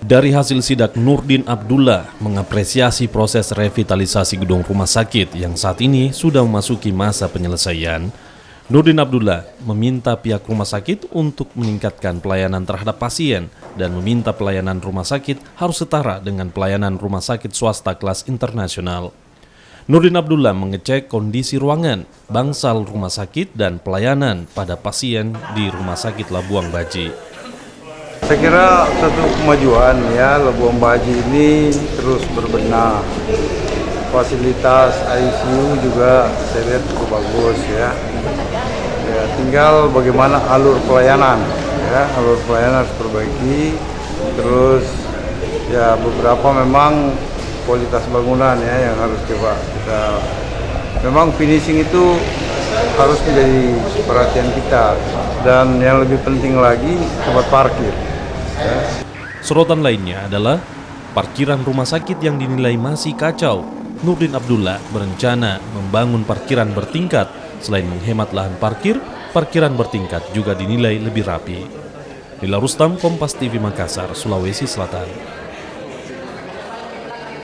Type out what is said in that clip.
Dari hasil sidak, Nurdin Abdullah mengapresiasi proses revitalisasi gedung rumah sakit yang saat ini sudah memasuki masa penyelesaian. Nurdin Abdullah meminta pihak rumah sakit untuk meningkatkan pelayanan terhadap pasien dan meminta pelayanan rumah sakit harus setara dengan pelayanan rumah sakit swasta kelas internasional. Nurdin Abdullah mengecek kondisi ruangan, bangsal rumah sakit dan pelayanan pada pasien di Rumah Sakit Labuan Baji. Saya kira satu kemajuan ya, Labuan Baji ini terus berbenah. Fasilitas ICU juga saya lihat cukup bagus ya. Ya, tinggal bagaimana alur pelayanan ya, alur pelayanan harus perbaiki. Terus ya beberapa memang kualitas bangunan ya yang harus coba kita. Memang finishing itu harus menjadi perhatian kita, dan yang lebih penting lagi tempat parkir. Sorotan lainnya adalah parkiran rumah sakit yang dinilai masih kacau. Nurdin Abdullah berencana membangun parkiran bertingkat. Selain menghemat lahan parkir, parkiran bertingkat juga dinilai lebih rapi. Lila Rustam, Kompas TV Makassar, Sulawesi Selatan.